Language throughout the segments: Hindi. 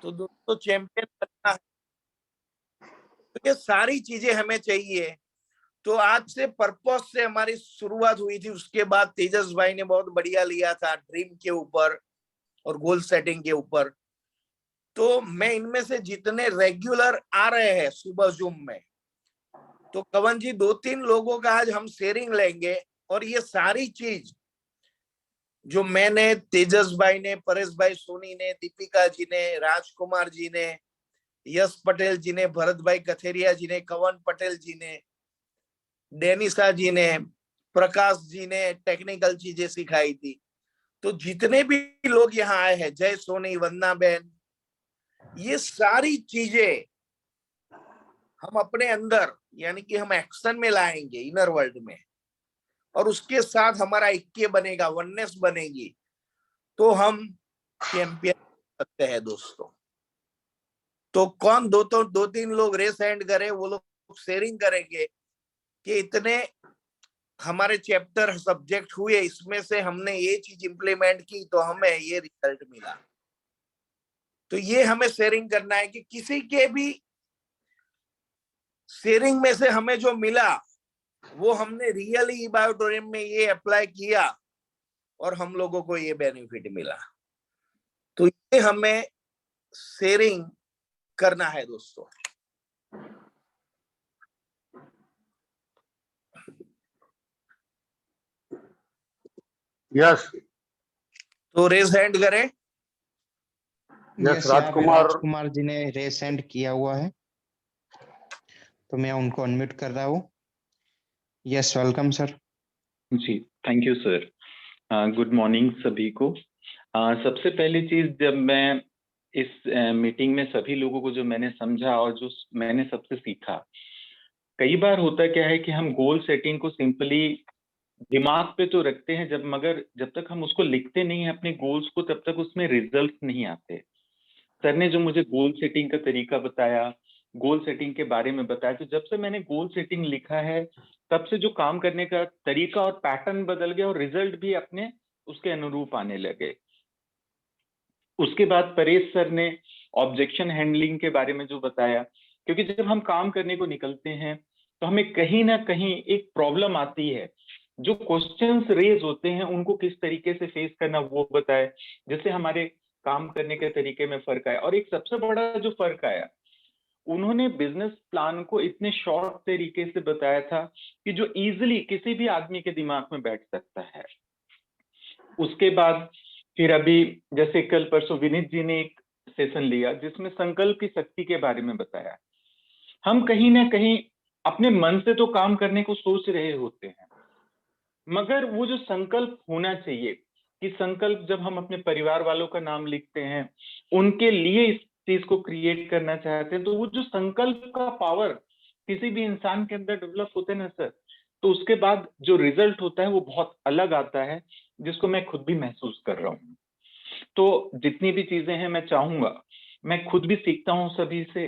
तो दोस्तों चैंपियन बनना है, तो ये सारी चीजें हमें चाहिए। तो आज से पर्पस से हमारी शुरुआत हुई थी। उसके बाद तेजस भाई ने बहुत बढ़िया लिया था ड्रीम के ऊपर और गोल सेटिंग के ऊपर। तो मैं इनमें से जितने रेगुलर आ रहे हैं सुबह जूम में, तो कवन जी 2-3 लोगों का आज हम शेयरिंग लेंगे। और ये सारी चीज जो मैंने, तेजस भाई ने, परेश भाई सोनी ने, दीपिका जी ने, राजकुमार जी ने, यश पटेल जी ने, भरत भाई कथेरिया जी ने, कवन पटेल जी ने, डेनिसा जी ने, प्रकाश जी ने टेक्निकल चीजें सिखाई थी। तो जितने भी लोग यहाँ आए हैं, जय सोनी, वंदना बहन, ये सारी चीजें हम अपने अंदर यानी कि हम एक्शन में लाएंगे इनर वर्ल्ड में, और उसके साथ हमारा ऐक्य बनेगा, वननेस बनेगी, तो हम चैंपियन सकते हैं दोस्तों। तो कौन 2-3 लोग रेस हैंड करे, वो लोग शेयरिंग करेंगे कि इतने हमारे चैप्टर सब्जेक्ट हुए, इसमें से हमने ये चीज इंप्लीमेंट की तो हमें ये रिजल्ट मिला। तो ये हमें शेयरिंग करना है कि किसी के भी शेयरिंग में से हमें जो मिला वो हमने रियली बायोटोरियम में ये अप्लाई किया और हम लोगों को ये बेनिफिट मिला। तो ये हमें शेयरिंग करना है दोस्तों। यस तो रेस हैंड करें। यस राजकुमार जी ने रेस हैंड किया हुआ है, तो मैं उनको अनम्यूट कर रहा हूँ। Yes, welcome sir. जी, thank you sir. Good morning सभी को। सबसे पहली चीज, जब मैं इस मीटिंग में सभी लोगों को जो मैंने समझा और जो मैंने सबसे सीखा, कई बार होता क्या है कि हम गोल सेटिंग को सिंपली दिमाग पे तो रखते हैं, मगर जब तक हम उसको लिखते नहीं है अपने गोल्स को, तब तक उसमें रिजल्ट नहीं आते। सर ने जो मुझे गोल सेटिंग का तरीका बताया, गोल सेटिंग के बारे में बताया, तो जब से मैंने गोल सेटिंग लिखा है तब से जो काम करने का तरीका और पैटर्न बदल गया और रिजल्ट भी अपने उसके अनुरूप आने लगे। उसके बाद परेश सर ने ऑब्जेक्शन हैंडलिंग के बारे में जो बताया, क्योंकि जब हम काम करने को निकलते हैं तो हमें कहीं ना कहीं एक प्रॉब्लम आती है, जो क्वेश्चंस रेज होते हैं उनको किस तरीके से फेस करना वो बताए, जिससे हमारे काम करने के तरीके में फर्क आया। और एक सबसे बड़ा जो फर्क आया, उन्होंने बिजनेस प्लान को इतने शॉर्ट तरीके से बताया था कि जो इजीली किसी भी आदमी के दिमाग में बैठ सकता है। उसके बाद फिर अभी जैसे कल परसों विनीत जी ने एक सेशन लिया जिसमें संकल्प की शक्ति के बारे में बताया। हम कहीं ना कहीं अपने मन से तो काम करने को सोच रहे होते हैं, मगर वो जो संकल्प होना चाहिए कि संकल्प जब हम अपने परिवार वालों का नाम लिखते हैं, उनके लिए इस चीज को क्रिएट करना चाहते हैं, तो वो जो संकल्प का पावर किसी भी इंसान के अंदर डेवलप होते हैं ना सर, तो उसके बाद जो रिजल्ट होता है वो बहुत अलग आता है, जिसको मैं खुद भी महसूस कर रहा हूँ। तो जितनी भी चीजें हैं मैं चाहूंगा, मैं खुद भी सीखता हूँ सभी से,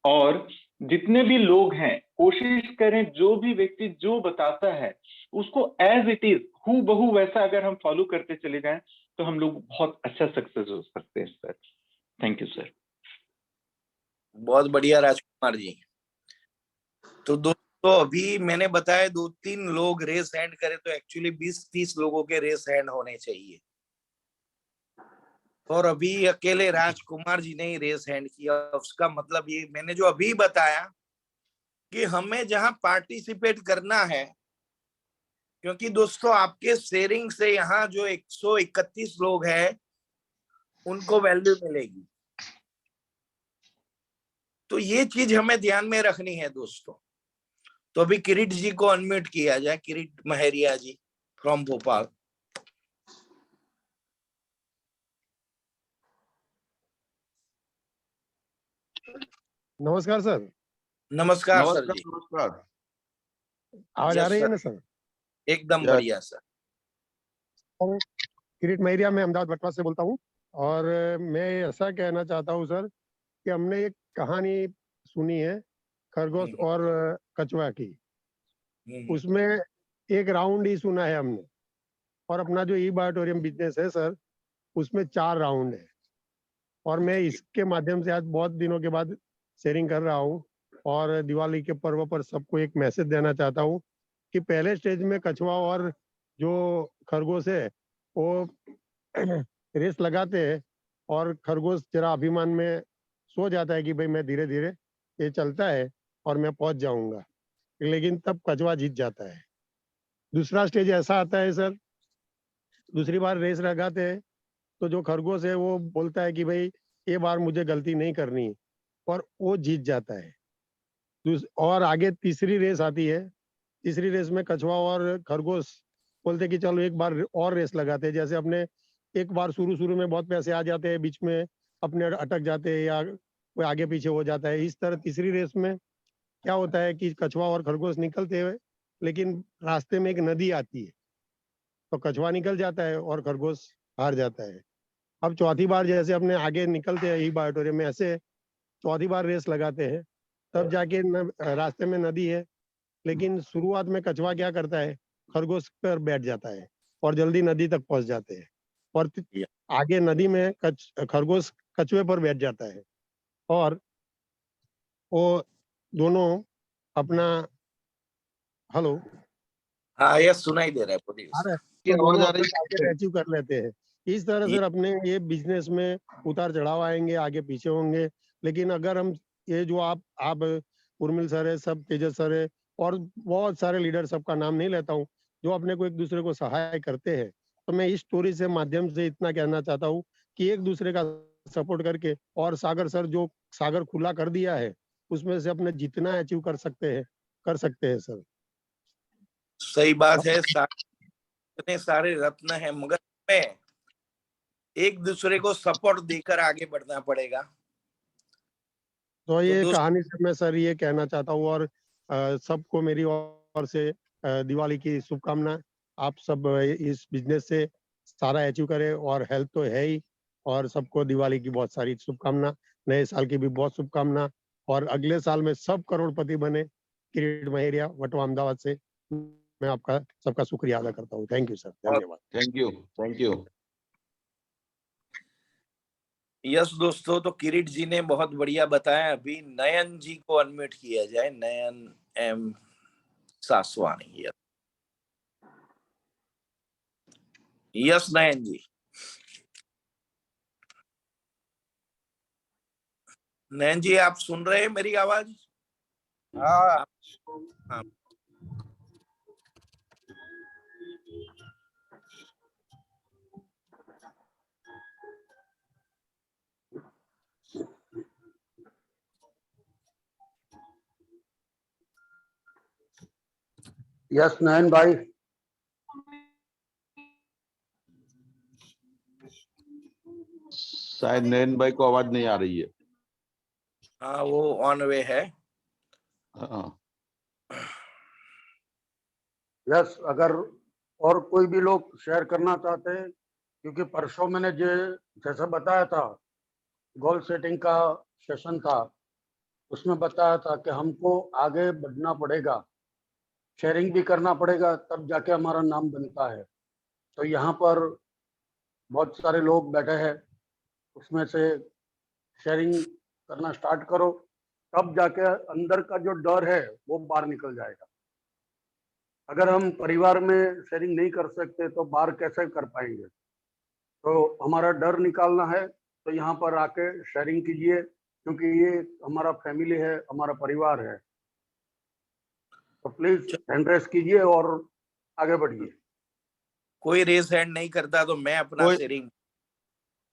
और जितने भी लोग हैं कोशिश करें जो भी व्यक्ति जो बताता है उसको एज इट इज हूबहू वैसा अगर हम फॉलो करते चले जाएं तो हम लोग बहुत अच्छा सक्सेस हो सकते हैं सर। Thank you sir. बहुत बढ़िया राजकुमार जी। तो दोस्तों अभी मैंने बताया 2-3 लोग रेस हैंड करे, तो एक्चुअली 20-30 लोगों के रेस हैंड होने चाहिए। और अभी अकेले राजकुमार जी ने ही रेस हैंड किया। उसका मतलब ये मैंने जो अभी बताया कि हमें जहां पार्टिसिपेट करना है, क्योंकि दोस्तों आपके शेयरिंग से यहाँ जो 131 लोग हैं उनको वैल्यू मिलेगी। तो ये चीज हमें ध्यान में रखनी है दोस्तों। तो अभी किरीट जी को अनम्यूट किया जाए, किरीट महरिया जी फ्रॉम भोपाल। नमस्कार सर। नमस्कार सर जी। नमस्कार। आवाज आ रही है ना सर? एकदम बढ़िया सर। किरीट महिरिया, मैं अहमदाबाद बटवा से बोलता हूँ। और मैं ऐसा कहना चाहता हूँ सर कि हमने एक कहानी सुनी है खरगोश और कछुआ की। उसमें एक राउंड ही सुना है हमने, और अपना जो ई बायोटोरियम बिजनेस है सर उसमें 4 राउंड है। और मैं इसके माध्यम से आज बहुत दिनों के बाद शेयरिंग कर रहा हूँ और दिवाली के पर्व पर सबको एक मैसेज देना चाहता हूँ कि पहले स्टेज में कछुआ और जो खरगोश है वो रेस लगाते हैं और खरगोश जरा अभिमान में सो जाता है कि भाई मैं धीरे धीरे ये चलता है और मैं पहुंच जाऊंगा, लेकिन तब कछुआ जीत जाता है। दूसरा स्टेज ऐसा आता है सर, दूसरी बार रेस लगाते हैं तो जो खरगोश है वो बोलता है कि भाई ये बार मुझे गलती नहीं करनी और वो जीत जाता है। और आगे तीसरी रेस आती है, तीसरी रेस में कछुआ और खरगोश बोलते कि चलो एक बार और रेस लगाते हैं। जैसे अपने एक बार शुरू में बहुत पैसे आ जाते हैं, बीच में अपने अटक जाते हैं या कोई आगे पीछे हो जाता है। इस तरह तीसरी रेस में क्या होता है कि कछुआ और खरगोश निकलते हुए, लेकिन रास्ते में एक नदी आती है तो कछुआ निकल जाता है और खरगोश हार जाता है। अब चौथी बार जैसे अपने आगे निकलते हैं ई ऑडिटोरियम में, ऐसे चौथी बार रेस लगाते हैं तब जाके रास्ते में नदी है, लेकिन शुरुआत में कछुआ क्या करता है, खरगोश पर बैठ जाता है और जल्दी नदी तक पहुंच जाते हैं और आगे नदी में खरगोश कछुए पर बैठ जाता है और वो दोनों अपना हेलो हाँ ये सुनाई दे रहा है पूरी तो दोनों अपना टारगेट अचीव कर लेते हैं। इस तरह से अपने ये बिजनेस में उतार चढ़ाव आएंगे, आगे पीछे होंगे, लेकिन अगर हम ये जो आप उर्मिल सर है, सब तेजस सर है और बहुत सारे लीडर, सबका नाम नहीं लेता हूँ, जो अपने को एक दूसरे को सहाय करते हैं, तो मैं इस स्टोरी से माध्यम से इतना कहना चाहता हूँ कि एक दूसरे का सपोर्ट करके, और सागर सर जो सागर खुला कर दिया है उसमें से अपने जितना अचीव कर सकते हैं सर। सही बात है, इतने सारे रत्न हैं मगर में एक दूसरे को सपोर्ट देकर आगे बढ़ना पड़ेगा। तो ये कहानी से मैं सर ये कहना चाहता हूँ और सबको मेरी ओर से दिवाली की शुभकामना। आप सब इस बिजनेस से सारा अचीव करें और हेल्थ तो है ही, और सबको दिवाली की बहुत सारी शुभकामना, नए साल की भी बहुत शुभकामना, और अगले साल में सब करोड़पति बने। किरीट महेरिया, वटवा अहमदाबाद से मैं आपका सबका शुक्रिया अदा करता हूँ। थैंक यू सर, धन्यवाद। Thank you. यस दोस्तों, तो किरीट जी ने बहुत बढ़िया बताया। अभी नयन जी को अनम्यूट किया जाए, नयन एम सासवानी। यस नयन जी। नयन जी आप सुन रहे हैं मेरी आवाज? हाँ। हाँ। यस नयन भाई। शायद नयन भाई को आवाज नहीं आ रही है। हाँ वो ऑन वे है। यस, अगर और कोई भी लोग शेयर करना चाहते हैं, क्योंकि परसों मैंने जैसा बताया था, गोल सेटिंग का सेशन था, उसमें बताया था कि हमको आगे बढ़ना पड़ेगा, शेयरिंग भी करना पड़ेगा, तब जाके हमारा नाम बनता है। तो यहाँ पर बहुत सारे लोग बैठे हैं, उसमें से शेयरिंग करना स्टार्ट करो, तब जाके अंदर का जो डर है वो बाहर निकल जाएगा। अगर हम परिवार में शेयरिंग नहीं कर सकते तो बाहर कैसे कर पाएंगे? तो हमारा डर निकालना है, तो यहाँ पर आके शेयरिंग कीजिए, क्योंकि ये हमारा फैमिली है, हमारा परिवार है। तो प्लीज हैंड रेस कीजिए और आगे बढ़िए। कोई रेस हैंड नहीं करता तो मैं अपना शेयरिंग।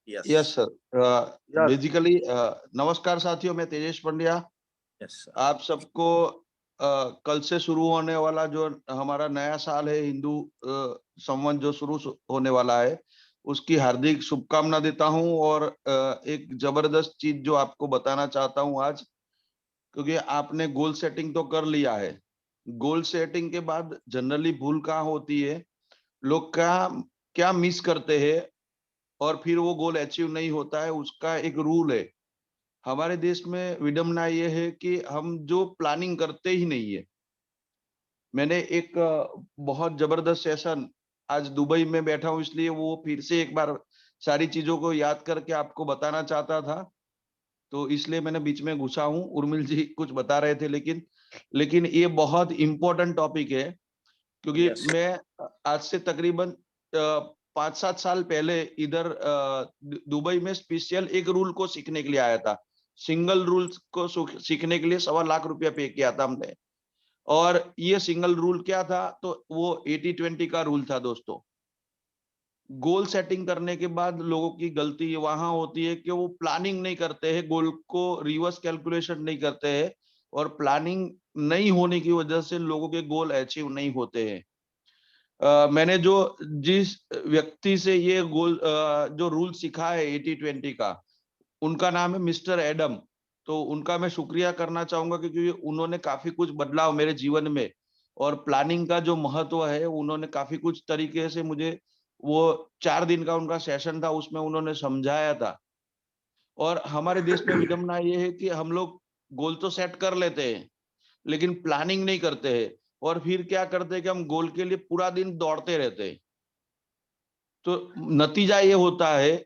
Yes sir. बेसिकली नमस्कार साथियों, मैं तेजेश पंड्या। आप सबको कल से शुरू होने वाला जो हमारा नया साल है, हिंदू संवत जो शुरू होने वाला है, उसकी हार्दिक शुभकामना देता हूं। और एक जबरदस्त चीज जो आपको बताना चाहता हूं आज, क्योंकि आपने गोल सेटिंग तो कर लिया है, गोल सेटिंग के बाद जनरली भूल कहाँ होती है, लोग क्या मिस करते हैं और फिर वो गोल अचीव नहीं होता है। उसका एक रूल है हमारे देश में। विडम्बना ये है कि हम जो प्लानिंग करते ही नहीं है। मैंने एक बहुत जबरदस्त सेशन, आज दुबई में बैठा हूं इसलिए वो फिर से एक बार सारी चीजों को याद करके आपको बताना चाहता था, तो इसलिए मैंने बीच में घुसा हूं। उर्मिल जी कुछ बता रहे थे, लेकिन ये बहुत इंपॉर्टेंट टॉपिक है, क्योंकि मैं आज से तकरीबन 5-7 साल पहले इधर दुबई में स्पेशल एक रूल को सीखने के लिए आया था। सिंगल रूल को सीखने के लिए 1.25 लाख रुपया पे किया था हमने। और ये सिंगल रूल क्या था, तो वो 80-20 का रूल था दोस्तों। गोल सेटिंग करने के बाद लोगों की गलती वहां होती है कि वो प्लानिंग नहीं करते हैं, गोल को रिवर्स कैलकुलेशन नहीं करते हैं, और प्लानिंग नहीं होने की वजह से लोगों के गोल अचीव नहीं होते हैं। मैंने जिस व्यक्ति से ये गोल जो रूल सीखा है 80-20 का, उनका नाम है मिस्टर एडम। तो उनका मैं शुक्रिया करना चाहूंगा, क्योंकि उन्होंने काफी कुछ बदलाव मेरे जीवन में, और प्लानिंग का जो महत्व है उन्होंने काफी कुछ तरीके से मुझे, वो 4 दिन का उनका सेशन था उसमें उन्होंने समझाया था। और हमारे देश में विडंबना ये है कि हम लोग गोल तो सेट कर लेते हैं, लेकिन प्लानिंग नहीं करते हैं, और फिर क्या करते हैं कि हम गोल के लिए पूरा दिन दौड़ते रहते हैं। तो नतीजा ये होता है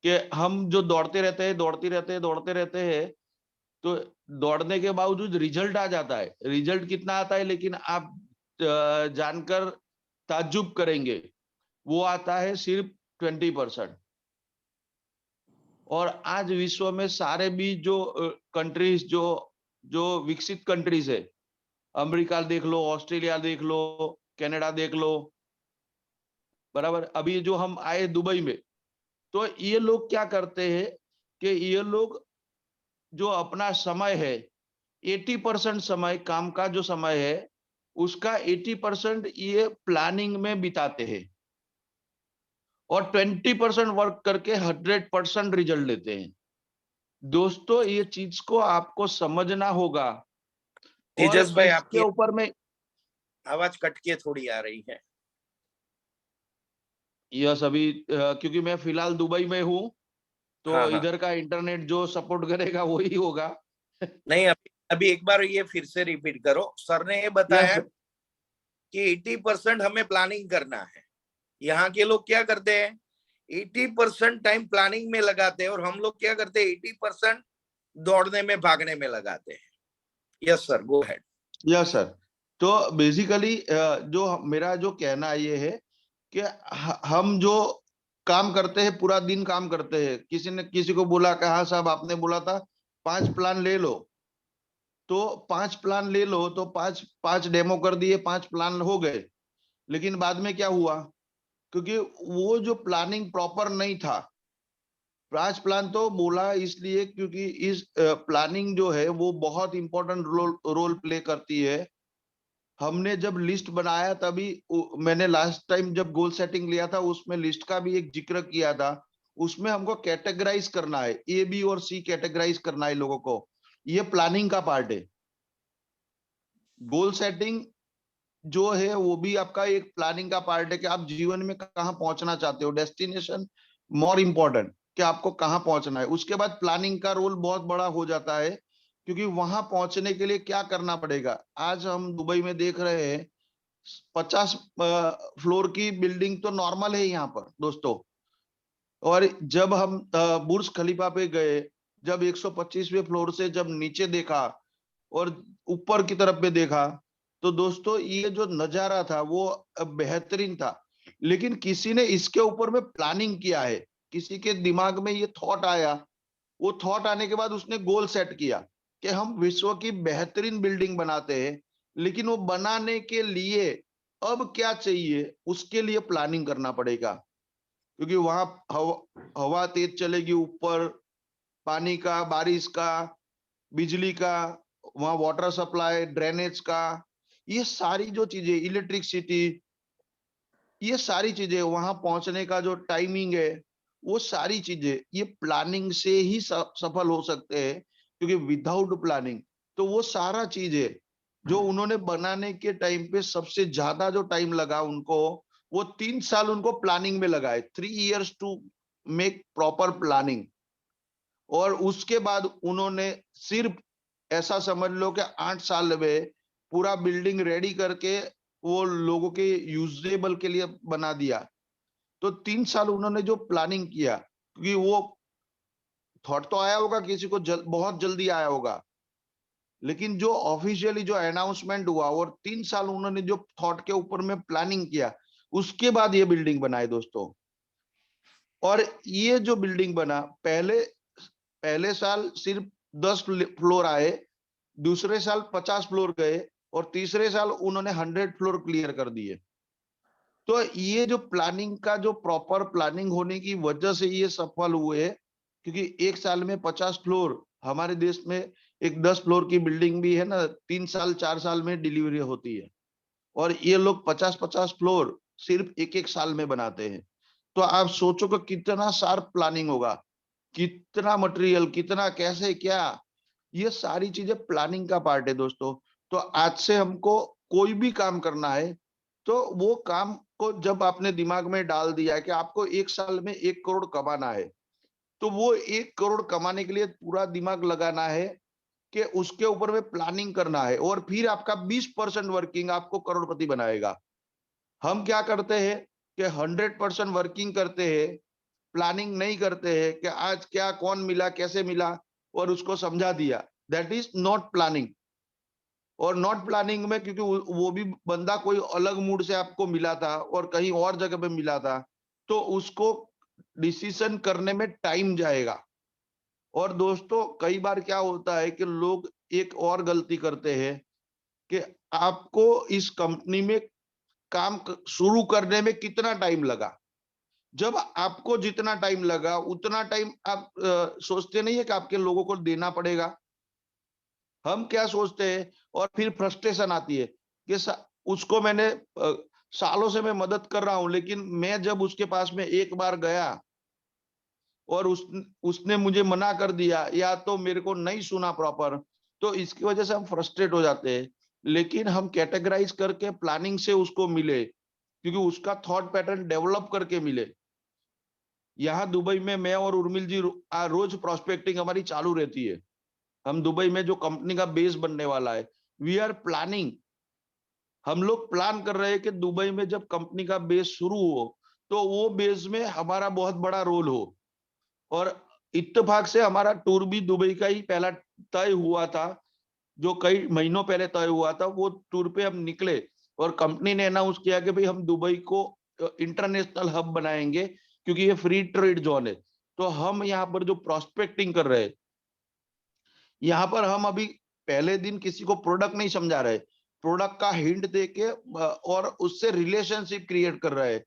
कि हम जो दौड़ते रहते हैं, तो दौड़ने के बावजूद रिजल्ट आ जाता है। रिजल्ट कितना आता है, लेकिन आप जानकर ताज्जुब करेंगे, वो आता है सिर्फ 20%। और आज विश्व में सारे भी जो कंट्रीज, जो विकसित कंट्रीज है, अमेरिका देख लो, ऑस्ट्रेलिया देख लो, कनाडा देख लो, बराबर। अभी जो हम आए दुबई में, तो ये लोग क्या करते हैं कि ये लोग जो अपना समय है, 80% समय, काम का जो समय है उसका 80% ये प्लानिंग में बिताते हैं, और 20% वर्क करके 100% रिजल्ट लेते हैं। दोस्तों, ये चीज को आपको समझना होगा। तेजस और भाई, इसके आपकी ऊपर में आवाज कट के थोड़ी आ रही है। यह सभी क्योंकि मैं फिलहाल दुबई में हूँ, तो हाँ हाँ, इधर का इंटरनेट जो सपोर्ट करेगा वही होगा। नहीं, अभी एक बार ये फिर से रिपीट करो। सर ने ये बताया यस कि 80% हमें प्लानिंग करना है। यहाँ के लोग क्या करते हैं, 80% टाइम प्लानिंग में लगाते हैं, और हम लोग क्या करते हैं, 80% दौड़ने में, भागने में लगाते हैं। Yes sir, go ahead. Yes sir. तो बेसिकली जो मेरा जो कहना ये है कि हम जो काम करते हैं, पूरा दिन काम करते हैं, किसी ने किसी को बोला कि हाँ साहब आपने बोला था 5 प्लान ले लो, तो 5 प्लान ले लो, तो 5 डेमो कर दिए, 5 प्लान हो गए। लेकिन बाद में क्या हुआ, क्योंकि वो जो प्लानिंग प्रॉपर नहीं था। 5 प्लान तो बोला इसलिए क्योंकि इस प्लानिंग जो है वो बहुत इंपॉर्टेंट रोल प्ले करती है। हमने जब लिस्ट बनाया तभी, मैंने लास्ट टाइम जब गोल सेटिंग लिया था उसमें लिस्ट का भी एक जिक्र किया था। उसमें हमको कैटेगराइज करना है, ए, बी और सी कैटेगराइज करना है लोगों को। ये प्लानिंग का पार्ट है। गोल सेटिंग जो है वो भी आपका एक प्लानिंग का पार्ट है, कि आप जीवन में कहाँ पहुंचना चाहते हो। डेस्टिनेशन मोर इम्पोर्टेंट, कि आपको कहाँ पहुंचना है। उसके बाद प्लानिंग का रोल बहुत बड़ा हो जाता है, क्योंकि वहां पहुंचने के लिए क्या करना पड़ेगा। आज हम दुबई में देख रहे हैं 50 फ्लोर की बिल्डिंग तो नॉर्मल है यहाँ पर दोस्तों। और जब हम बुर्ज खलीफा पे गए, जब 125वें फ्लोर से जब नीचे देखा और ऊपर की तरफ पे देखा, तो दोस्तों ये जो नजारा था वो बेहतरीन था। लेकिन किसी ने इसके ऊपर में प्लानिंग किया है, किसी के दिमाग में ये थॉट आया। वो थॉट आने के बाद उसने गोल सेट किया कि हम विश्व की बेहतरीन बिल्डिंग बनाते हैं, लेकिन वो बनाने के लिए अब क्या चाहिए, उसके लिए प्लानिंग करना पड़ेगा। क्योंकि वहां हवा तेज चलेगी, ऊपर पानी का, बारिश का, बिजली का, वहां वाटर सप्लाई, ड्रेनेज का, ये सारी जो चीजें, इलेक्ट्रिसिटी, ये सारी चीजें, वहां पहुंचने का जो टाइमिंग है, वो सारी चीजें ये प्लानिंग से ही सफल हो सकते हैं। क्योंकि विदाउट प्लानिंग, तो वो सारा चीजें जो उन्होंने बनाने के टाइम पे सबसे ज्यादा जो टाइम लगा उनको, वो 3 साल उनको प्लानिंग में लगाए, 3 years to make proper planning. और उसके बाद उन्होंने सिर्फ, ऐसा समझ लो कि 8 साल में पूरा बिल्डिंग रेडी करके वो लोगों के यूजेबल के लिए बना दिया। तो 3 साल उन्होंने जो प्लानिंग किया, क्योंकि वो थॉट तो आया होगा किसी को, बहुत जल्दी आया होगा, लेकिन जो ऑफिशियली जो अनाउंसमेंट हुआ और 3 साल उन्होंने जो थॉट के ऊपर में प्लानिंग किया, उसके बाद ये बिल्डिंग बनाए दोस्तों। और ये जो बिल्डिंग बना, पहले साल सिर्फ 10 फ्लोर आए, दूसरे साल 50 फ्लोर गए, और तीसरे साल उन्होंने 100 फ्लोर क्लियर कर दिए। तो ये जो प्लानिंग का जो प्रॉपर प्लानिंग होने की वजह से ये सफल हुए, क्योंकि एक साल में 50 फ्लोर, हमारे देश में एक 10 फ्लोर की बिल्डिंग भी है ना, 3 साल 4 साल में डिलीवरी होती है, और ये लोग 50-50 फ्लोर सिर्फ एक साल में बनाते हैं। तो आप सोचो कि कितना शार्प प्लानिंग होगा, कितना मटेरियल, कितना कैसे क्या, ये सारी चीजें प्लानिंग का पार्ट है दोस्तों। तो आज से हमको कोई भी काम करना है, तो वो काम को जब आपने दिमाग में डाल दिया है कि आपको एक साल में 1 करोड़ कमाना है, तो वो 1 करोड़ कमाने के लिए पूरा दिमाग लगाना है कि उसके ऊपर में प्लानिंग करना है, और फिर आपका 20% वर्किंग आपको करोड़पति बनाएगा। हम क्या करते हैं कि 100% वर्किंग करते हैं, प्लानिंग नहीं करते हैं कि आज क्या, कौन मिला, कैसे मिला, और उसको समझा दिया। That is not planning. और नॉट प्लानिंग में, क्योंकि वो भी बंदा कोई अलग मूड से आपको मिला था और कहीं और जगह पे मिला था, तो उसको डिसीजन करने में टाइम जाएगा। और दोस्तों कई बार क्या होता है कि लोग एक और गलती करते हैं कि आपको इस कंपनी में काम शुरू करने में कितना टाइम लगा। जब आपको जितना टाइम लगा उतना टाइम आप सोचते नहीं है कि आपके लोगों को देना पड़ेगा। हम क्या सोचते हैं, और फिर फ्रस्ट्रेशन आती है कि उसको मैंने सालों से मैं मदद कर रहा हूं, लेकिन मैं जब उसके पास में एक बार गया और उसने मुझे मना कर दिया, या तो मेरे को नहीं सुना प्रॉपर, तो इसकी वजह से हम फ्रस्ट्रेट हो जाते हैं। लेकिन हम कैटेगराइज करके प्लानिंग से उसको मिले, क्योंकि उसका थॉट पैटर्न डेवलप करके मिले। यहाँ दुबई में मैं और उर्मिल जी रोज प्रोस्पेक्टिंग हमारी चालू रहती है। हम दुबई में जो कंपनी का बेस बनने वाला है, वी आर प्लानिंग। हम लोग प्लान कर रहे हैं कि दुबई में जब कंपनी का बेस शुरू हो, तो वो बेस में हमारा बहुत बड़ा रोल हो। और इत्तेफाक से हमारा टूर भी दुबई का ही पहला तय हुआ था, जो कई महीनों पहले तय हुआ था। वो टूर पे हम निकले और कंपनी ने अनाउंस किया कि भाई हम दुबई को इंटरनेशनल हब बनाएंगे, क्योंकि ये फ्री ट्रेड जोन है। तो हम यहाँ पर जो प्रोस्पेक्टिंग कर रहे हैं, यहाँ पर हम अभी पहले दिन किसी को प्रोडक्ट नहीं समझा रहे, प्रोडक्ट का हिंट देके और उससे रिलेशनशिप क्रिएट कर रहे हैं।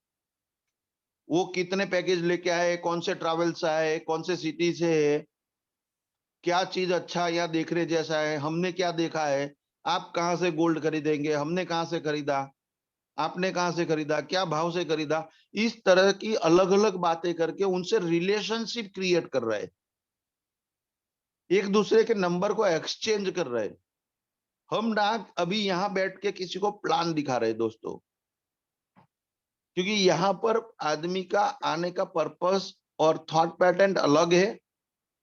वो कितने पैकेज लेके आए, कौन से ट्रैवल से आए, कौन से सिटी से है, क्या चीज अच्छा या देखने जैसा है, हमने क्या देखा है, आप कहाँ से गोल्ड खरीदेंगे, हमने कहाँ से खरीदा, आपने कहाँ से खरीदा, क्या भाव से खरीदा। इस तरह की अलग अलग बातें करके उनसे रिलेशनशिप क्रिएट कर रहे हैं, एक दूसरे के नंबर को एक्सचेंज कर रहे हैं। हम ना अभी यहाँ बैठ के किसी को प्लान दिखा रहे दोस्तों, क्योंकि यहाँ पर आदमी का आने का पर्पस और थॉट पैटर्न अलग है।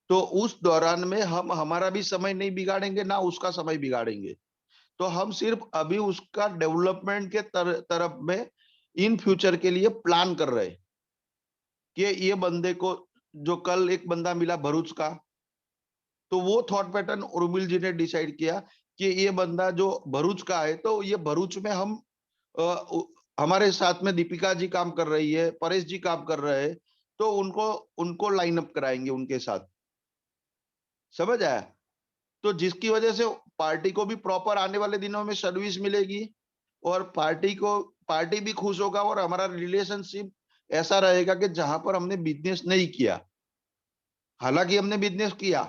तो उस दौरान में हम हमारा भी समय नहीं बिगाड़ेंगे, ना उसका समय बिगाड़ेंगे। तो हम सिर्फ अभी उसका डेवलपमेंट के तरफ में इन फ्यूचर के लिए प्लान कर रहे हैं कि ये बंदे को, जो कल एक बंदा मिला भरूच का, तो वो थॉट पैटर्न उर्मिल जी ने डिसाइड किया कि ये बंदा जो भरूच का है, तो ये भरूच में हम हमारे साथ में दीपिका जी काम कर रही है, परेश जी काम कर रहे हैं, तो उनको लाइन अप कराएंगे उनके साथ। समझ आया? तो जिसकी वजह से पार्टी को भी प्रॉपर आने वाले दिनों में सर्विस मिलेगी, और पार्टी भी खुश होगा, और हमारा रिलेशनशिप ऐसा रहेगा कि जहां पर हमने बिजनेस नहीं किया, हालांकि हमने बिजनेस किया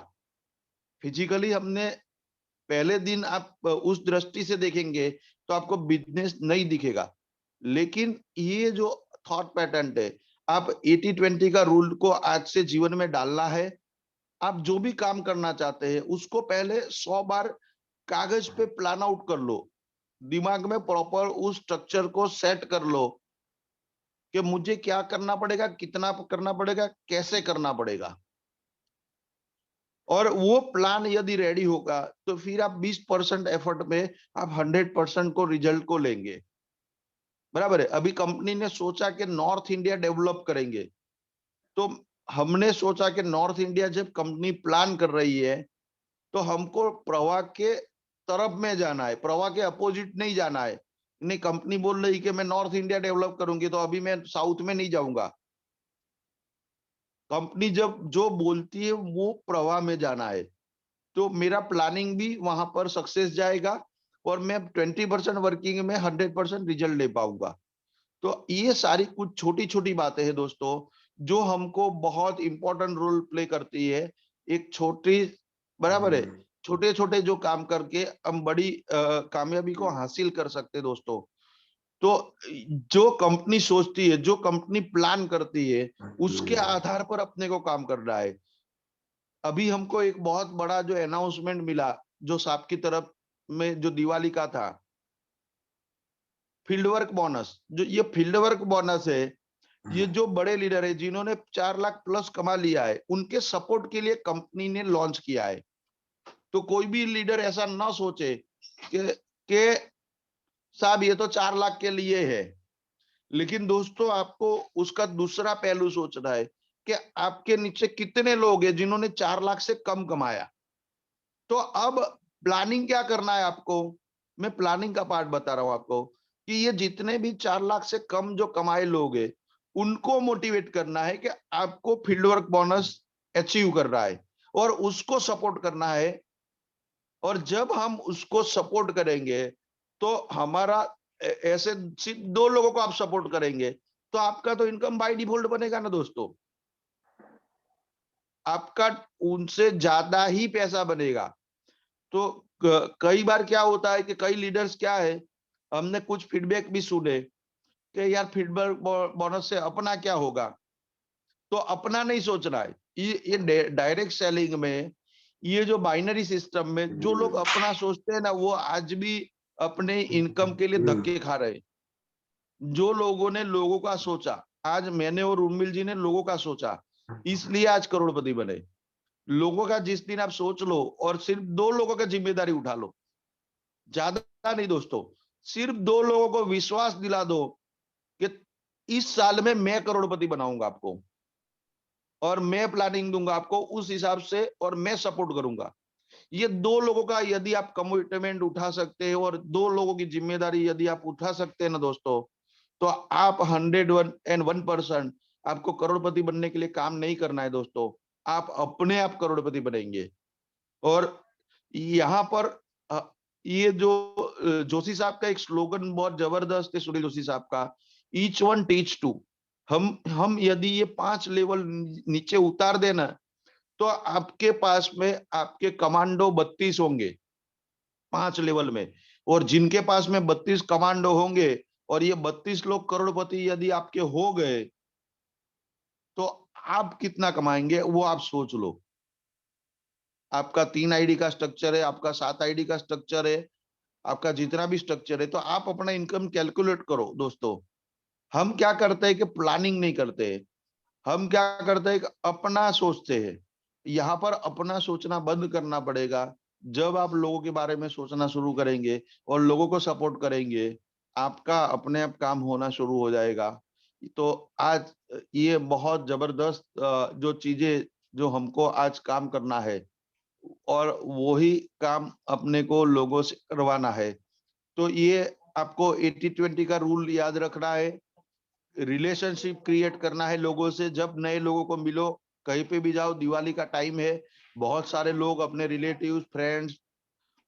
फिजिकली, हमने पहले दिन आप उस दृष्टि से देखेंगे तो आपको बिजनेस नहीं दिखेगा, लेकिन ये जो थॉट पैटर्न है, आप 80-20 का रूल को आज से जीवन में डालना है। आप जो भी काम करना चाहते हैं उसको पहले 100 बार कागज पे प्लान आउट कर लो, दिमाग में प्रॉपर उस स्ट्रक्चर को सेट कर लो कि मुझे क्या करना पड़ेगा, कितना करना पड़ेगा, कैसे करना पड़ेगा। और वो प्लान यदि रेडी होगा तो फिर आप 20% एफर्ट में आप 100% को रिजल्ट को लेंगे। बराबर है। अभी कंपनी ने सोचा कि नॉर्थ इंडिया डेवलप करेंगे, तो हमने सोचा कि नॉर्थ इंडिया जब कंपनी प्लान कर रही है तो हमको प्रवाह के तरफ में जाना है, प्रवाह के अपोजिट नहीं जाना है। नहीं, कंपनी बोल रही कि मैं नॉर्थ इंडिया डेवलप करूंगी तो अभी मैं साउथ में नहीं जाऊंगा। कंपनी जब जो बोलती है वो प्रवाह में जाना है, तो मेरा प्लानिंग भी वहां पर सक्सेस जाएगा और मैं 20% वर्किंग में 100% रिजल्ट ले पाऊंगा। तो ये सारी कुछ छोटी छोटी बातें हैं दोस्तों, जो हमको बहुत इंपॉर्टेंट रोल प्ले करती है। एक छोटी, बराबर है, छोटे छोटे जो काम करके हम बड़ी कामयाबी को हासिल कर सकते हैं दोस्तों। तो जो कंपनी सोचती है, जो कंपनी प्लान करती है, उसके आधार पर अपने को काम करना है। अभी हमको एक बहुत बड़ा जो अनाउंसमेंट मिला, जो साहब की तरफ में जो दिवाली का था, फील्ड वर्क बोनस। जो ये फील्ड वर्क बोनस है, ये जो बड़े लीडर है जिन्होंने 4 लाख प्लस कमा लिया है, उनके सपोर्ट के लिए कंपनी ने लॉन्च किया है। तो कोई भी लीडर ऐसा ना सोचे कि साहब ये तो 4 लाख के लिए है। लेकिन दोस्तों, आपको उसका दूसरा पहलू सोचना है कि आपके नीचे कितने लोग हैं जिन्होंने 4 लाख से कम कमाया। तो अब प्लानिंग क्या करना है आपको, मैं प्लानिंग का पार्ट बता रहा हूं आपको, कि ये जितने भी 4 लाख से कम जो कमाए लोग हैं, उनको मोटिवेट करना है कि आपको फील्ड वर्क बोनस अचीव करना है और उसको सपोर्ट करना है। और जब हम उसको सपोर्ट करेंगे तो हमारा ऐसे सिर्फ 2 लोगों को आप सपोर्ट करेंगे तो आपका तो इनकम बाय डिफॉल्ट बनेगा ना दोस्तों, आपका उनसे ज्यादा ही पैसा बनेगा। तो कई बार क्या होता है कि कई लीडर्स क्या है, हमने कुछ फीडबैक भी सुने कि यार फीडबैक बोनस से अपना क्या होगा। तो अपना नहीं सोचना है। ये डायरेक्ट सेलिंग में, ये जो बाइनरी सिस्टम में जो लोग अपना सोचते हैं ना, वो आज भी अपने इनकम के लिए धक्के खा रहे हैं। जो लोगों ने लोगों का सोचा, आज मैंने और उर्मिल जी ने लोगों का सोचा, इसलिए आज करोड़पति बने। लोगों का जिस दिन आप सोच लो और सिर्फ 2 लोगों की जिम्मेदारी उठा लो, ज्यादा नहीं दोस्तों, सिर्फ 2 लोगों को विश्वास दिला दो कि इस साल में मैं करोड़पति बनाऊंगा आपको, और मैं प्लानिंग दूंगा आपको उस हिसाब से, और मैं सपोर्ट करूंगा। ये 2 लोगों का यदि आप कमिटमेंट उठा सकते हैं और 2 लोगों की जिम्मेदारी यदि आप उठा सकते हैं ना दोस्तों, तो आप 101% आपको करोड़पति बनने के लिए काम नहीं करना है दोस्तों, आप अपने आप करोड़पति बनेंगे। और यहाँ पर ये जो जोशी साहब का एक स्लोगन बहुत जबरदस्त है, सुनील जोशी साहब का, ईच वन टीच टू। हम यदि ये 5 लेवल नीचे उतार देना, तो आपके पास में आपके कमांडो 32 होंगे 5 लेवल में, और जिनके पास में 32 कमांडो होंगे और ये 32 लोग करोड़पति यदि आपके हो गए, तो आप कितना कमाएंगे वो आप सोच लो। आपका 3 आईडी का स्ट्रक्चर है, आपका 7 आईडी का स्ट्रक्चर है, आपका जितना भी स्ट्रक्चर है, तो आप अपना इनकम कैलकुलेट करो दोस्तों। हम क्या करते हैं कि प्लानिंग नहीं करते, हम क्या करते हैं कि अपना सोचते हैं। यहाँ पर अपना सोचना बंद करना पड़ेगा। जब आप लोगों के बारे में सोचना शुरू करेंगे और लोगों को सपोर्ट करेंगे, आपका अपने आप काम होना शुरू हो जाएगा। तो आज ये बहुत जबरदस्त जो चीजें जो हमको आज काम करना है, और वही काम अपने को लोगों से करवाना है। तो ये आपको 80-20 का रूल याद रखना है। रिलेशनशिप क्रिएट करना है लोगों से। जब नए लोगों को मिलो, कहीं पे भी जाओ, दिवाली का टाइम है, बहुत सारे लोग अपने रिलेटिव्स, फ्रेंड्स,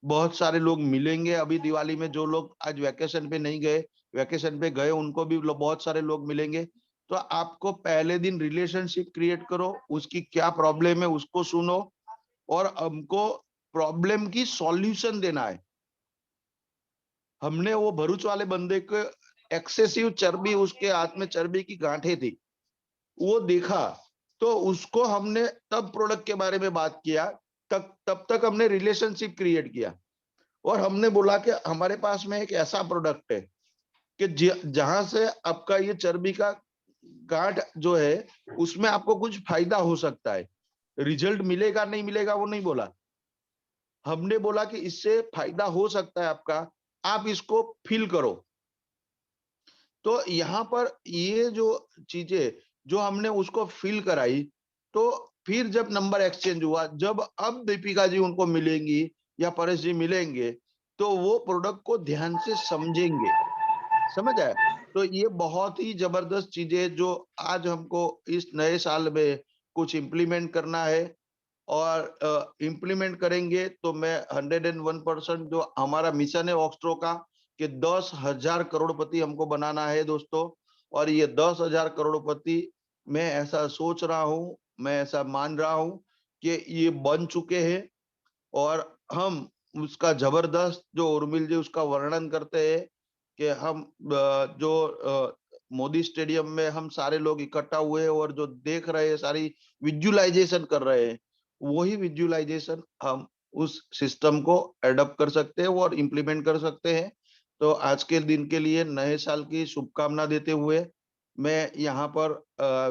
बहुत सारे लोग मिलेंगे अभी दिवाली में। जो लोग आज वैकेशन पे नहीं गए, वैकेशन पे गए, उनको भी बहुत सारे लोग मिलेंगे। तो आपको पहले दिन रिलेशनशिप क्रिएट करो, उसकी क्या प्रॉब्लम है उसको सुनो, और हमको प्रॉब्लम की सॉल्यूशन देना है। हमने वो भरूच वाले बंदे को एक्सेसिव चर्बी, उसके हाथ में चर्बी की गांठें थी, वो देखा, तो उसको हमने तब प्रोडक्ट के बारे में बात किया, तब तक हमने रिलेशनशिप क्रिएट किया, और हमने बोला कि हमारे पास में एक ऐसा प्रोडक्ट है कि जहां से आपका ये चर्बी का गांठ जो है, उसमें आपको कुछ फायदा हो सकता है। रिजल्ट मिलेगा नहीं मिलेगा वो नहीं बोला, हमने बोला कि इससे फायदा हो सकता है आपका, आप इसको फील करो। तो यहाँ पर ये जो चीजें जो हमने उसको फील कराई, तो फिर जब नंबर एक्सचेंज हुआ, जब अब दीपिका जी उनको मिलेंगी या परेश जी मिलेंगे, तो वो प्रोडक्ट को ध्यान से समझेंगे, समझ आए। तो ये बहुत ही जबरदस्त चीजें जो आज हमको इस नए साल में कुछ इम्प्लीमेंट करना है, और इम्प्लीमेंट करेंगे तो मैं 101% जो हमारा मिशन है ऑक्सट्रो का कि 10,000 करोड़पति हमको बनाना है दोस्तों। और ये 10,000 करोड़पति मैं ऐसा सोच रहा हूँ, मैं ऐसा मान रहा हूँ कि ये बन चुके हैं। और हम उसका जबरदस्त जो उर्मिल जी उसका वर्णन करते हैं कि हम जो मोदी स्टेडियम में हम सारे लोग इकट्ठा हुए और जो देख रहे हैं, सारी विजुअलाइजेशन कर रहे हैं, वही विजुअलाइजेशन हम उस सिस्टम को एडॉप्ट कर सकते हैं और इम्प्लीमेंट कर सकते हैं। तो आज के दिन के लिए नए साल की शुभकामना देते हुए मैं यहाँ पर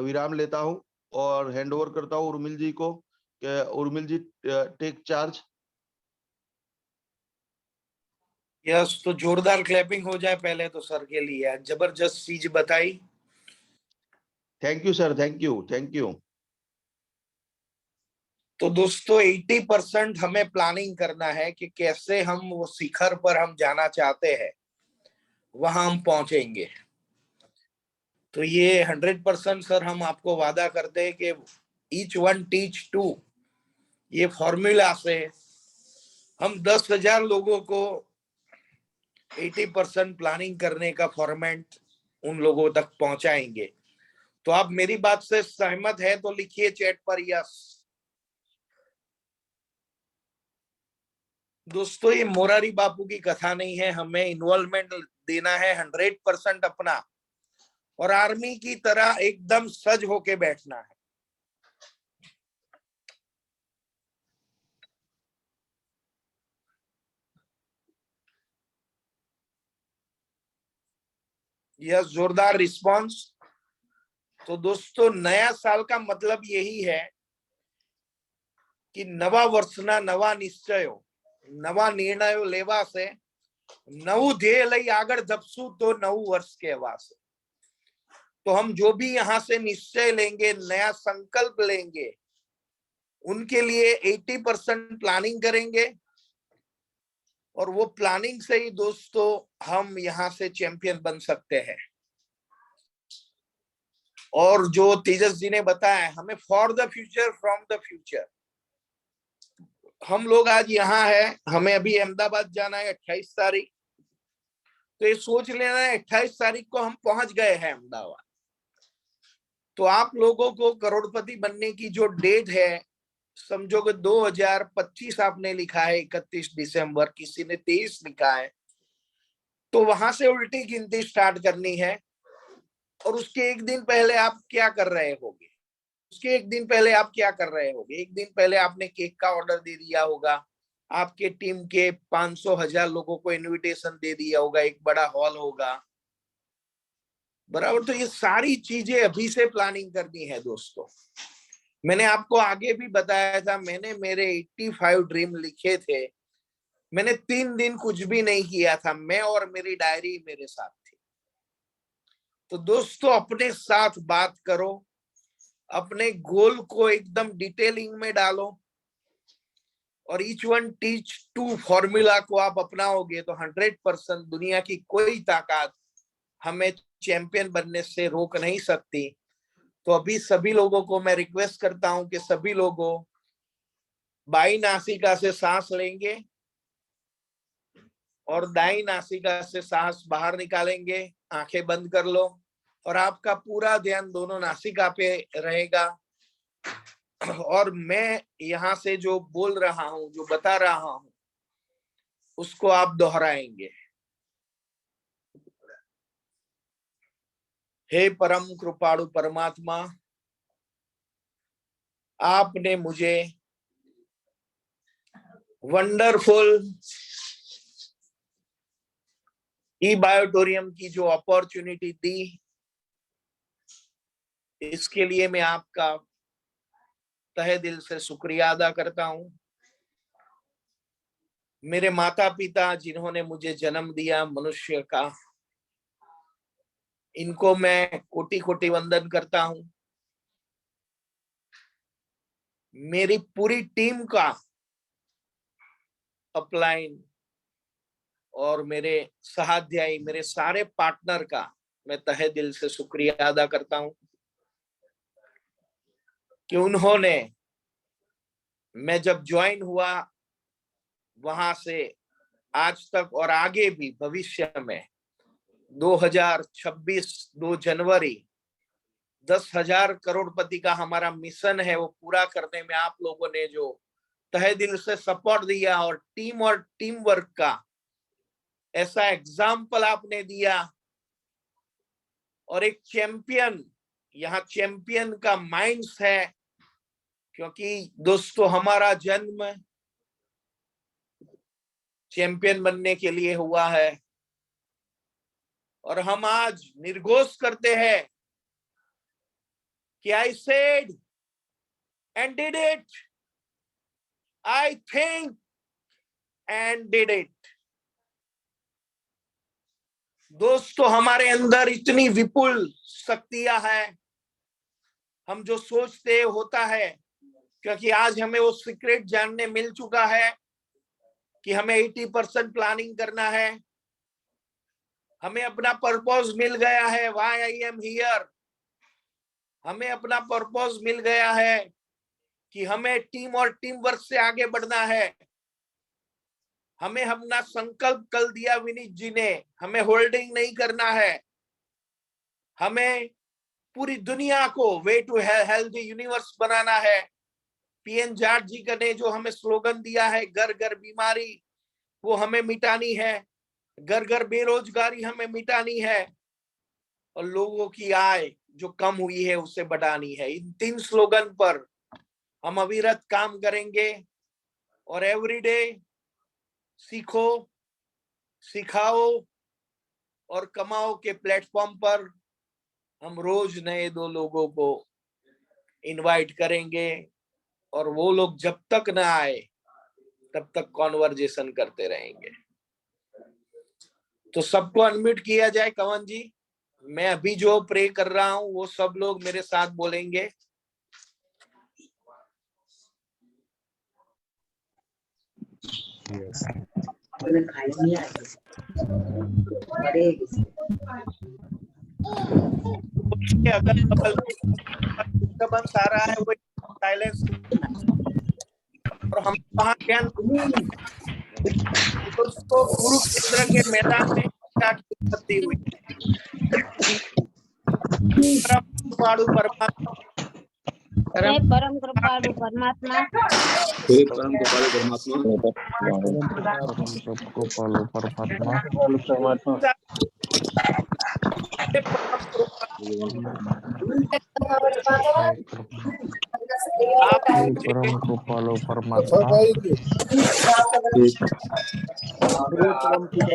विराम लेता हूँ और हैंड ओवर करता हूँ उर्मिल जी को कि उर्मिल जी टेक चार्ज। यस, तो जोरदार क्लैपिंग हो जाए पहले तो सर के लिए, जबरदस्त चीज बताई। Thank you sir, thank you, thank you. तो दोस्तों 80% हमें प्लानिंग करना है कि कैसे हम वो शिखर पर हम जाना चाहते हैं वहां हम पहुंचेंगे। तो ये 100% सर हम आपको वादा करते हैं कि ईच वन टीच टू, ये फॉर्मूला से हम 10,000 लोगों को 80% प्लानिंग करने का फॉर्मेट उन लोगों तक पहुंचाएंगे। तो आप मेरी बात से सहमत है तो लिखिए चैट पर यस। दोस्तों ये मोरारी बापू की कथा नहीं है, हमें इन्वॉल्वमेंट देना है 100% अपना, और आर्मी की तरह एकदम सज होके बैठना है। यह जोरदार रिस्पांस। तो दोस्तों नया साल का मतलब यही है कि नवा वर्षना नवा निश्चयो, नवा निर्णयो लेवा से नवु ध्येय लई आगर धपसू तो नवु वर्ष के वासे। तो हम जो भी यहाँ से निश्चय लेंगे, नया संकल्प लेंगे, उनके लिए 80% प्लानिंग करेंगे, और वो प्लानिंग से ही दोस्तों हम यहाँ से चैंपियन बन सकते हैं। और जो तेजस जी ने बताया, हमें for the future from the future, हम लोग आज यहाँ है, हमें अभी अहमदाबाद जाना है 28 तारीख। तो ये सोच लेना है 28 तारीख को हम पहुंच गए हैं अहमदाबाद। तो आप लोगों को करोड़पति बनने की जो डेट है, समझो कि 2025 आपने लिखा है 31 दिसंबर, किसी ने 23 लिखा है, तो वहां से उल्टी गिनती स्टार्ट करनी है। और उसके एक दिन पहले आप क्या कर रहे होगे, उसके एक दिन पहले आप क्या कर रहे होगे? एक दिन पहले आपने केक का ऑर्डर दे दिया होगा, आपके टीम के 500,000 लोगों को इनविटेशन दे दिया होगा, एक बड़ा हॉल होगा, बराबर। तो ये सारी चीजें अभी से प्लानिंग करनी है दोस्तों। मैंने आपको आगे भी बताया था, मैंने मेरे 85 ड्रीम लिखे थे, मैंने 3 दिन कुछ भी नहीं किया था, मैं और मेरी डायरी मेरे साथ थी। तो दोस्तों अपने साथ बात करो, अपने गोल को एकदम डिटेलिंग में डालो, और each one teach two formula को आप अपनाओगे तो 100% दुनिया की कोई ताकत हमें चैंपियन बनने से रोक नहीं सकती। तो अभी सभी लोगों को मैं रिक्वेस्ट करता हूं कि सभी लोगों बाई नासिका से सांस लेंगे और दाई नासिका से सांस बाहर निकालेंगे। आंखें बंद कर लो और आपका पूरा ध्यान दोनों नासिका पे रहेगा। और मैं यहाँ से जो बोल रहा हूँ, जो बता रहा हूँ, उसको आप दोहराएंगे। हे परम कृपाणु परमात्मा, आपने मुझे वंडरफुल ई-बायोटोरियम की जो अपॉर्चुनिटी दी, इसके लिए मैं आपका तहे दिल से शुक्रिया अदा करता हूं। मेरे माता पिता जिन्होंने मुझे जन्म दिया मनुष्य का, इनको मैं कोटि कोटि वंदन करता हूं। मेरी पूरी टीम का अपलाइन और मेरे सहाध्यायी, मेरे सारे पार्टनर का मैं तहे दिल से शुक्रिया अदा करता हूं कि उन्होंने, मैं जब ज्वाइन हुआ वहां से आज तक और आगे भी भविष्य में 2026 2 जनवरी 10,000 करोड़पति का हमारा मिशन है, वो पूरा करने में आप लोगों ने जो तहे दिल से सपोर्ट दिया और टीम वर्क का ऐसा एग्जाम्पल आपने दिया, और एक चैंपियन, यहाँ चैंपियन का माइंड्स है, क्योंकि दोस्तों हमारा जन्म चैंपियन बनने के लिए हुआ है, और हम आज निर्घोष करते हैं कि I said and did it, I think and did it। दोस्तों हमारे अंदर इतनी विपुल शक्तियां हैं, हम जो सोचते होता है, क्योंकि आज हमें वो सीक्रेट जानने मिल चुका है कि हमें 80% प्लानिंग करना है, हमें अपना पर्पस मिल गया है, व्हाई आई एम हियर, हमें अपना पर्पस मिल गया है कि हमें टीम और टीम वर्क से आगे बढ़ना है। हमें अपना संकल्प कल दिया विनीत जी ने, हमें होल्डिंग नहीं करना है, हमें पूरी दुनिया को वे टू हेल्दी यूनिवर्स बनाना है। पीएन जाट जी ने जो हमें स्लोगन दिया है, घर घर बीमारी, वो हमें मिटानी है, घर घर बेरोजगारी हमें मिटानी है, और लोगों की आय जो कम हुई है उसे बढ़ानी है। इन 3 स्लोगन पर हम अविरत काम करेंगे, और एवरीडे सीखो, सिखाओ और कमाओ के प्लेटफॉर्म पर हम रोज नए 2 लोगों को इनवाइट करेंगे, और वो लोग जब तक ना आए तब तक कॉन्वर्जेशन करते रहेंगे। तो सबको अनम्यूट किया जाए। कंवन जी, मैं अभी जो प्रे कर रहा हूं वो सब लोग मेरे साथ बोलेंगे। अगर डिस्टर्बेंस आ रहा है वो साइलेंस, और हम वहां ज्ञान दोस्तों कुरुक्षेत्र के मैदान में स्टार्ट करती हुई परम कृपालु परमात्मा, परम कृपालु परमात्मा, परम कृपालु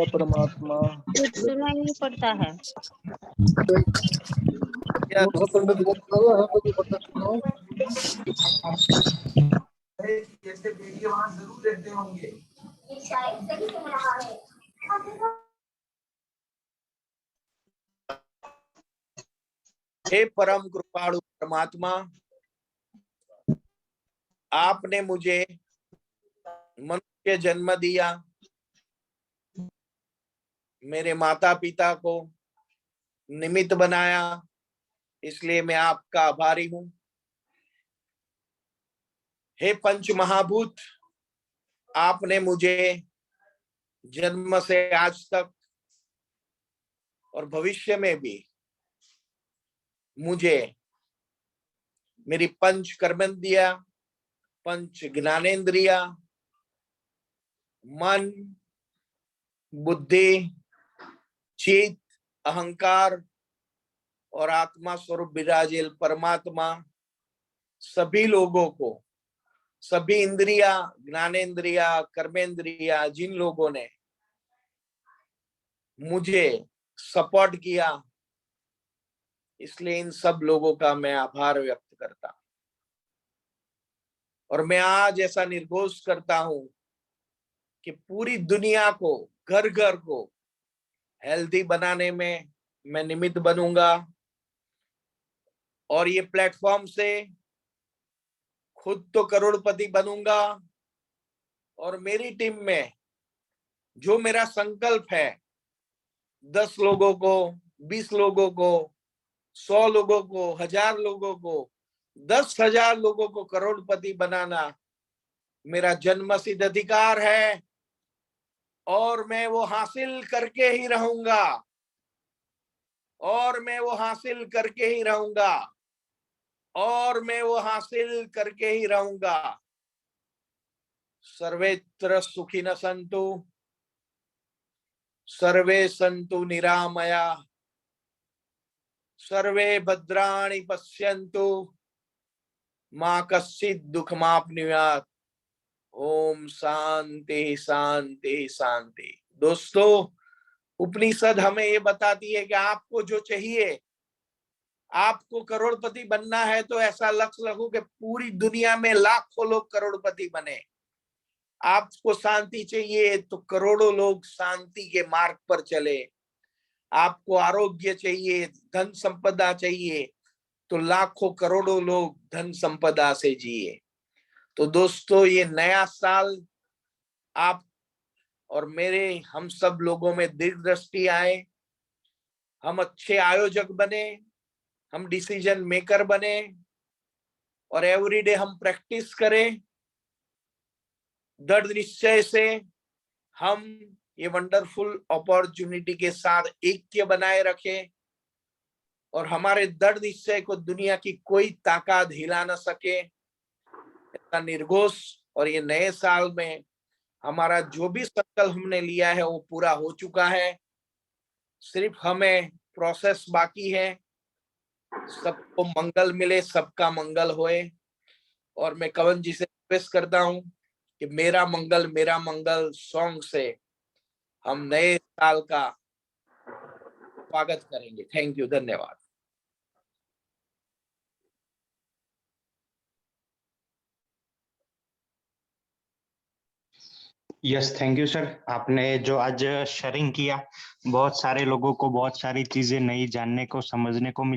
परमात्मा, कुछ सुनाई नहीं पड़ता है। जैसे वीडियो वहां जरूर देखते होंगे। हे परम कृपालु परमात्मा, आपने मुझे मनुष्य जन्म दिया, मेरे माता पिता को निमित्त बनाया, इसलिए मैं आपका आभारी हूं। हे पंच महाभूत, आपने मुझे जन्म से आज तक और भविष्य में भी मुझे मेरी पंच कर्मेंद्रिया, पंच ज्ञानेंद्रिया, मन, बुद्धि, चित, अहंकार और आत्मा स्वरूप विराजिल परमात्मा सभी लोगों को, सभी इंद्रिया, ज्ञानेंद्रिया, कर्मेंद्रिया, जिन लोगों ने मुझे सपोर्ट किया, इसलिए इन सब लोगों का मैं आभार व्यक्त करता हूं। और मैं आज ऐसा निर्घोष करता हूं कि पूरी दुनिया को, घर घर को हेल्दी बनाने में मैं निमित्त बनूंगा और ये प्लेटफॉर्म से खुद तो करोड़पति बनूंगा और मेरी टीम में जो मेरा संकल्प है 10 लोगों को, 20 लोगों को, 100 लोगों को, 1000 लोगों को, 10,000 लोगों को करोड़पति बनाना मेरा जन्मसिद्ध अधिकार है और मैं वो हासिल करके ही रहूंगा और मैं वो हासिल करके ही रहूंगा और मैं वो हासिल करके ही रहूंगा। सर्वेत्र सुखिनः सन्तु, सर्वे सन्तु निरामया, सर्वे भद्राणि पश्यन्तु, मां कश्चित् दुःखमाप्नुयात्। ओम शांति शांति शांति। दोस्तों, उपनिषद हमें ये बताती है कि आपको जो चाहिए, आपको करोड़पति बनना है तो ऐसा लक्ष्य रखो कि पूरी दुनिया में लाखों लोग करोड़पति बने। आपको शांति चाहिए तो करोड़ों लोग शांति के मार्ग पर चले। आपको आरोग्य चाहिए, धन संपदा चाहिए तो लाखों करोड़ों लोग धन संपदा से जिए। तो दोस्तों, ये नया साल आप और मेरे हम सब लोगों में दीर्घ दृष्टि आए, हम अच्छे आयोजक बने, हम डिसीजन मेकर बने और एवरीडे हम प्रैक्टिस करें। दृढ़ निश्चय से हम ये वंडरफुल अपॉर्चुनिटी के साथ ऐक्य बनाए रखें और हमारे दृढ़ निश्चय को दुनिया की कोई ताकत हिला न सके। इतना निर्घोष और ये नए साल में हमारा जो भी संकल्प हमने लिया है वो पूरा हो चुका है। सिर्फ हमें प्रोसेस बाकी है। सबको मंगल मिले, सबका मंगल होए। और मैं कवन जी से रिक्वेस्ट करता हूं कि मेरा मंगल सॉन्ग से हम नए साल का स्वागत करेंगे। थैंक यू, धन्यवाद। Yes, thank you sir. आपने जो आज शेयरिंग किया, बहुत सारे लोगों को बहुत सारी चीजें नई जानने को, समझने को मिली।